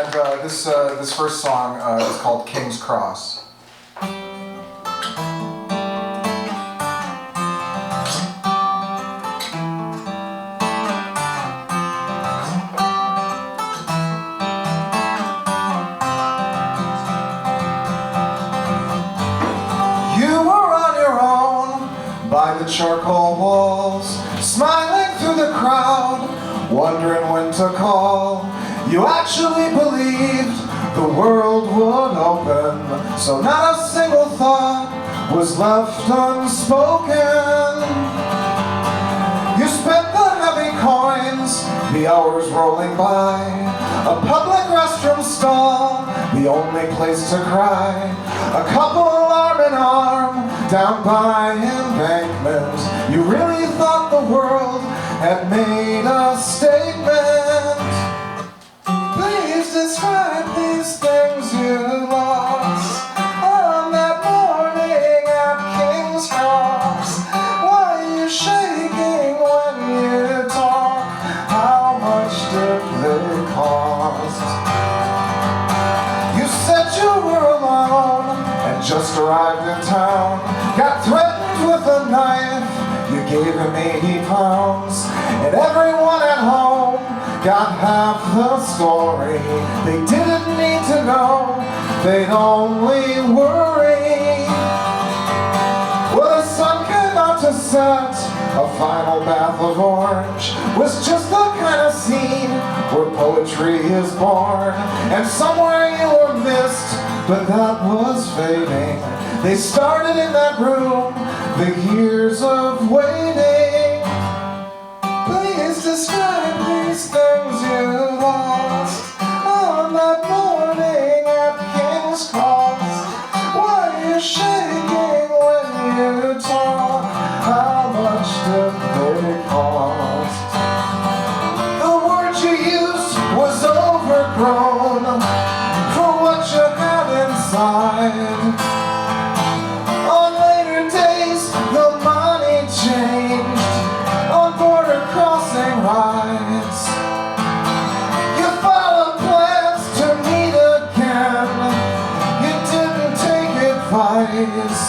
And this first song is called King's Cross. By the charcoal walls, smiling through the crowd, wondering when to call. You actually believed the world would open, so not a single thought was left unspoken. You spent the heavy coins, the hours rolling by, a public restroom stall, the only place to cry, a couple arm in arm down by embankment. You really thought the world had made a statement. Please describe these things you lost on that morning at King's Cross. Why are you shaking when you talk? How much did they cost? You said you were alone and just arrived in town. Got threatened with a knife, you gave him 80 pounds. And everyone at home got half the story. They didn't need to know, they'd only worry. Well, the sun came out to set, a final bath of orange was just the kind of scene where poetry is born. And somewhere you were missed, but that was fading. They started in that room, the years of waiting. Please describe these things you lost on that morning at King's Cross. Why are you shaking when you talk? How much did they cost? The word you used was overgrown for what you had inside. You followed plans to meet again. You didn't take advice.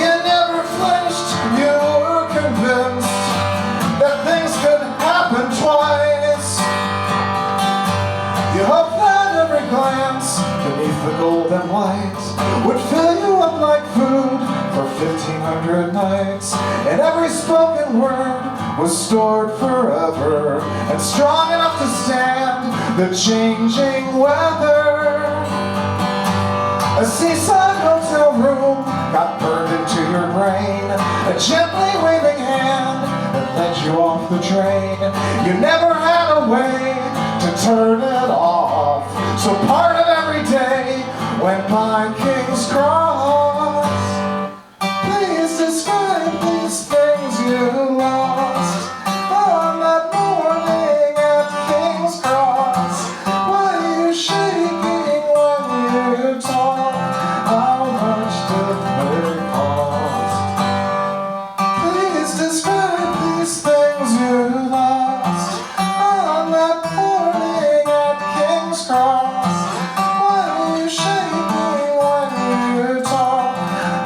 You never flinched. You were convinced that things could happen twice. You hoped that every glance beneath the golden light would fill you up like food for 1,500 nights. And every spoken word was stored forever and strong enough to stand the changing weather. A seaside hotel room got burned into your brain, a gently waving hand that led you off the train. You never had a way to turn it off, so part of every day went by King's Cross. Please describe these things you lost on that morning at King's Cross. Why are you shaking when you talk? How much did they cost? Please describe these things you lost on that morning at King's Cross. Why are you shaking when you talk?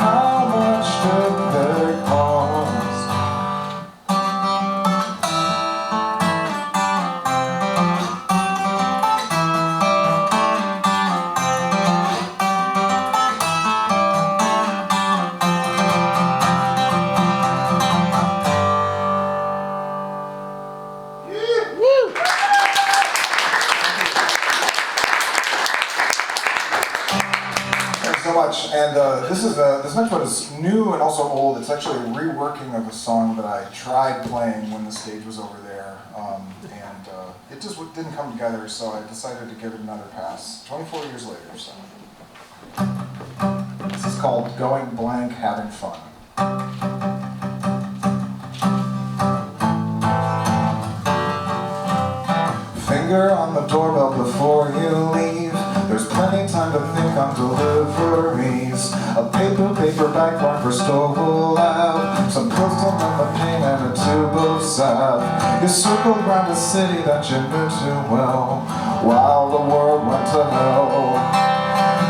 How much did they cost? Thanks so much. And this next one is new and also old. It's actually a reworking of a song that I tried playing when the stage was over there, and it just didn't come together. So I decided to give it another pass. 24 years later. So this is called "Going Blank, Having Fun." Finger on the doorbell before you leave. There's plenty time to think on deliveries. A paper bag marked for Stowell Ave. Some postal on the paint and a tube of salve. You circled round a city that you knew too well. while the world went to hell.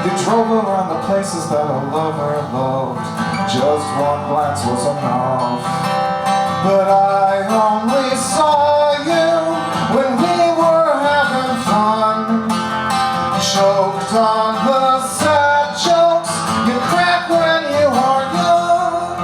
You drove around the places that a lover loved. Just one glance was enough. But I only saw you when we were having fun. Choked on the sad jokes you crack when you are young.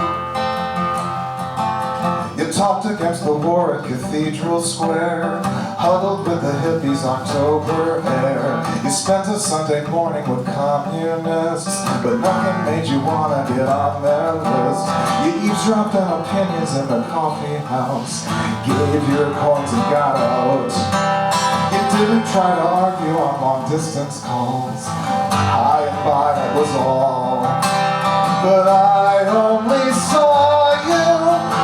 You talked against the war at Cathedral Square, huddled with the hippies' October air. You spent a Sunday morning with communists, but nothing made you wanna get on their list. You eavesdropped on opinions in the coffee house, gave your coins and got out. You didn't try to argue on long-distance calls. High and by, that was all. But I only saw you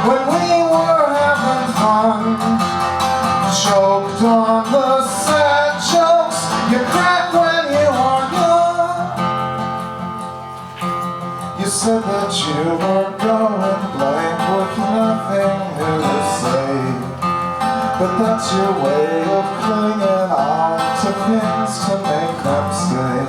when we were having fun. Choked on the sad jokes you crack when you are young. You said that you were going blank with nothing new to say, but that's your way of clinging on to things to make them stay.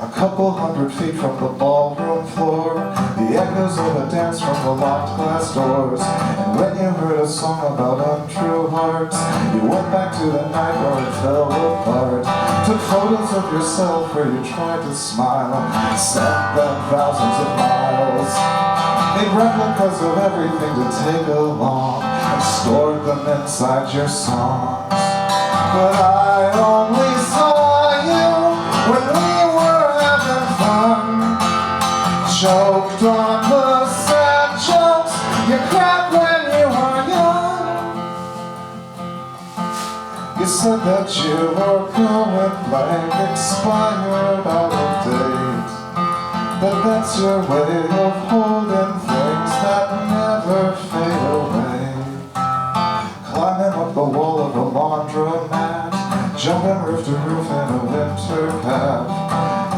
A couple hundred feet from the ballroom floor, the echoes of a dance from the locked glass doors. And when you heard a song about untrue hearts, you went back to the night where it fell apart. Took photos of yourself where you tried to smile, sent them thousands of miles. Made replicas of everything to take along, and stored them inside your songs. But I only saw you when we were having fun. Choked on the sad jokes you crack when you are young. You said that you were going blank, expired, out of date, but that's your way of holding things that never fade away. Climbing up the wall of a laundromat, jumping roof to roof in a winter cap.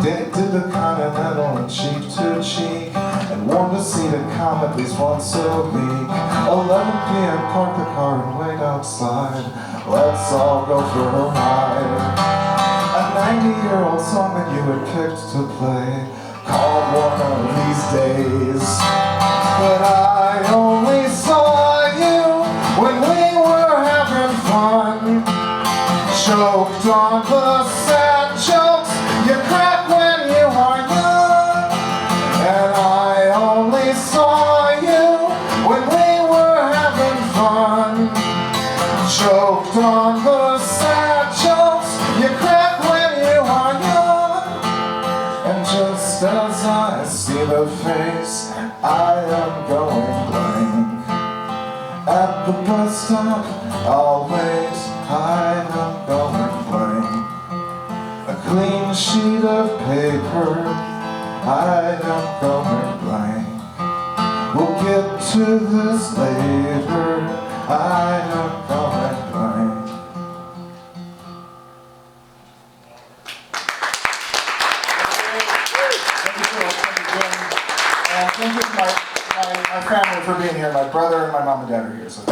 Did the Continental and cheek to cheek, and warm to see the come at least once a week. 11 p.m. park the car and wait outside. Let's all go for a ride. A 90-year-old song that you had picked to play, called one of these days. But I only saw you when we were having fun. Choked on the sad jokes you crack when you are young. And I only saw you when we were having fun. Choked on the sad jokes you crack when you are young. And just as I see the face, I am going blank. At the bus stop, I'll wait, I am going blank. A clean sheet of paper, I am going blank. We'll get to this later, I am going blank. Thank you to my family for being here. My brother and my mom and dad are here. So